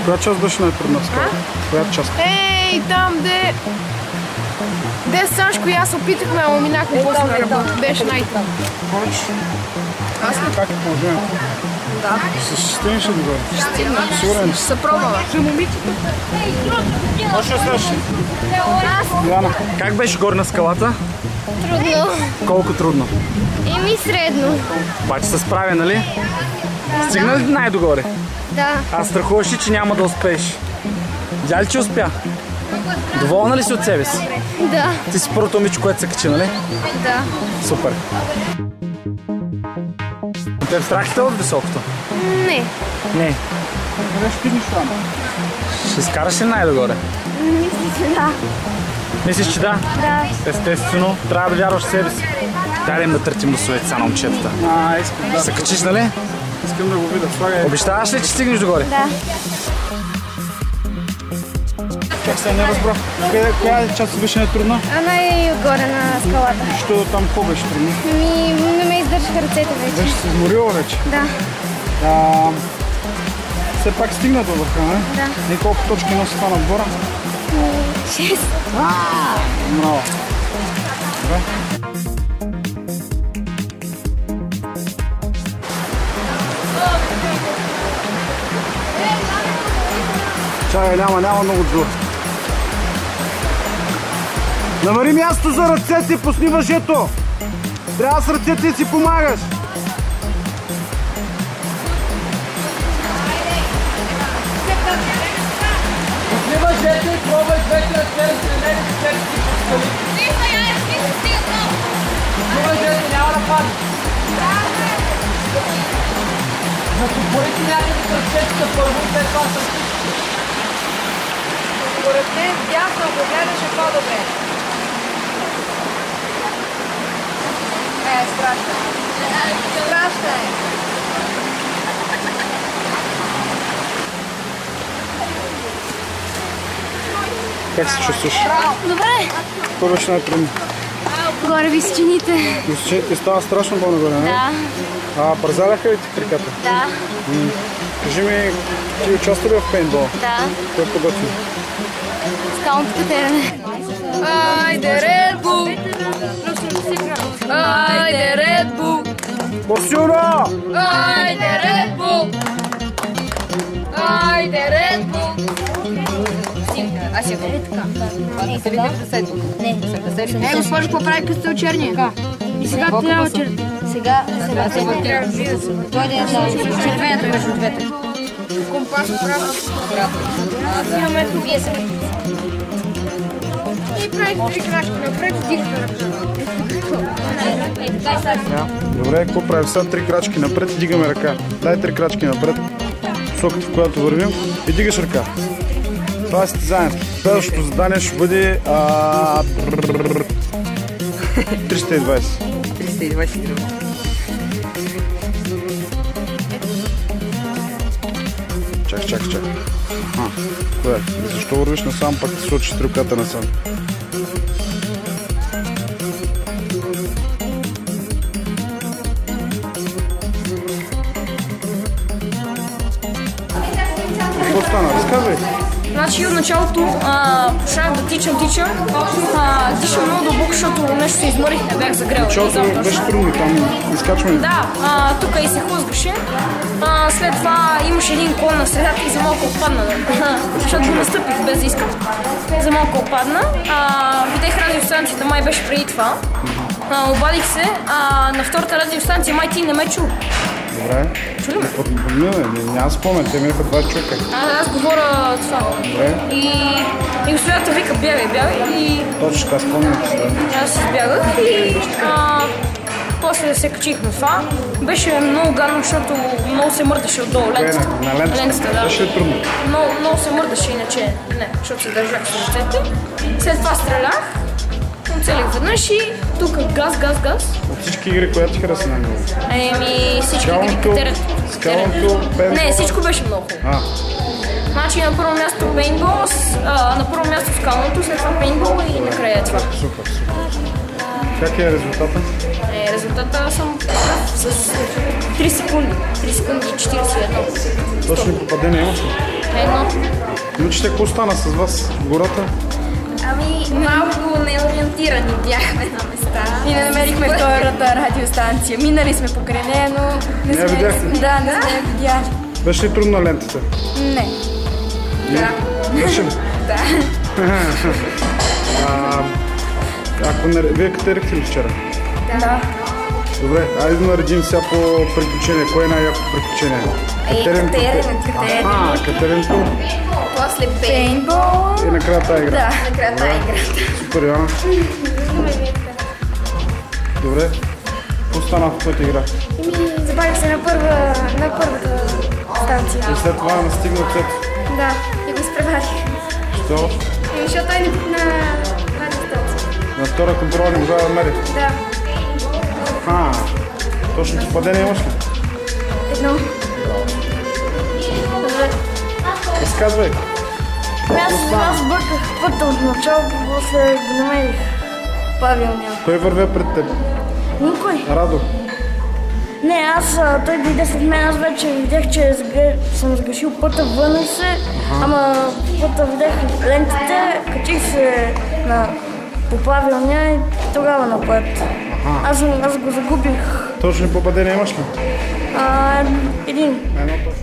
Коя част беше най-трудна в скалата? Коя част? Ей, там де Сашко и аз опитахме, ама минахме после на ръба. Беше най-трудно. Ходиш? Аз ли? Как е положението? Да. Ще стигнеш ли догоре? Ще стигна. Сигурен? Ще се пробваме. Може да седеш? Яна, как беше горе на скалата? Трудно. Колко трудно? Еми средно. Обаче се справя, нали? Стигна ли най-догоре? Да. А страхуваш ли, че няма да успееш? Видя ли, че успя? Доволна ли си от себе си? Да. Ти си първото момиче, което се качи, нали? Да. Супер. Те страх ли от високото? Не. Не. Ще скараш ли най-догоре? Мисля, че да. Мислиш, че да? Да. Естествено, трябва да вярваш в себе си. Дай да търтим носовете са на момчетата. Искам да. Ще се качиш, нали? Искам да го видя. Слагай. Обещаваш ли, че стигнеш догоре? Да. Как се не разбрах. Коя част беше най-трудна? А най-отгоре на скалата. Що там какво беше трудно? Не ме издържаха ръцете вече. Беше се изморила вече? Да. Все пак стигна до върха, не? Да. И колко точки носи това набора? 6. Браво. Добре. Чай, няма много зор. Намари място за ръцете, пусни въжето. Трябва с ръцете да си помагаш. Пусни въжето и пробвай двете ръце да се намери с себе си по скали. Пусни въжето, няма да пади. Затопорите някъде с ръцете първо и след това с всички. Според мен дясно, ако гледаш е по-добре. Страшно. Страшно е. Как се чувстваш? Добре. Какво беше най-трудно? Горе височините. Ти става страшно по-нагоре, не? Да. Парзаляха ли ти краката? Да. Кажи ми, ти участва ли в пейнтбол? Да. Кой е подготвил? Скалното катерене. Айде, Red Bull! Айде, Red Bull! По-силно! Айде, Red Bull! Айде, Red Bull! Ей, госпожо, какво прави, като сте очерни? И сега трябва очерни. Сега се въртира. Дойде да червеното между двете. Компас право. Имаме вие се. И прави 3 крачки напред, вдигате ръка. Добре, какво правим? Сега 3 крачки напред, дигаме ръка. Дай 3 крачки напред, посоката, в която вървим, и дигаш ръка. Това е състезанието. Следващото задание ще бъде 320. 320 кг. Чакай. Кое? Защо вървиш насам, пак ти сочиш ръката насам? Какво стана? Разказвай. Значи от началото почнах да тичам. Дишам много дълбоко, защото нещо се изморих, не бях загрела. Началото беше трудно, там изкачване. Да, тук и се хлъзгаше. След това имаше един клон на средата и за малко отпадна. Защото го настъпих без да искам. За малко отпадна. Видях радиостанцията, май беше преди това. Обадих се, на втората радиостанция май ти не ме чу. Добре. Чули ме? Няма спомен, те минаха 2 човека. Аз говоря това. Добре. И господата вика, бягай и... Точно така спомням. Аз избягах и после се качих на това. Беше много гадно, защото много се мърдаше отдолу лентата. На лентата, да. Беше трудно. Много се мърдаше, иначе не, защото се държах с ръцете. След това стрелях, оцелих веднъж и тук газ. От всички игри, която ти хареса най-много? Всички игри катерят. Скалното, пейнтбол. Не, всичко беше много. Значи на първо място пейнтбол, на първо място скалното, след това пейнтбол и накрая това. Супер. Как е резултата? Резултата съм прав с 3 секунди. 3 секунди и 41. Точно попадение имаш ли? Едно. Момичета, какво стана с вас в гората? Малко неориентирани бяхме на места. И не намерихме втората радиостанция. Минали сме покрай нея, но не сме... видяхте? Да, не сме я видяли. Беше ли трудна лентата? Не. Да. Беше ли? Да. Вие катерихте ли вчера? Да. Добре, айде да наредим сега по приключение. Кое е най-яко приключение? Катеренето. После Пейнтбол. И накрая тази игра. Да. накрая тази игра. Супер, Йоанна. Добре. Какво стана в твоята игра? Забавих се на първата станция. И след това настигна цето. Да, и го изпреварих. Що? Защото той на радиостанция. На втора контрола не можа да намери. Да. Точно попадение имаш ли? Едно. Добре. Разказвай. Аз бърках пътя от началото, после го намерих. Правилния. Кой вървя пред теб? Никой. Радо. Не, той дойде след мен, аз вече видях, че съм сгрешил пътя, върнах се, ама пътя видях лентите, качих се по правилния и тогава напред. Аз го загубих. Точно попадение имаш ли? Един. Едно точно.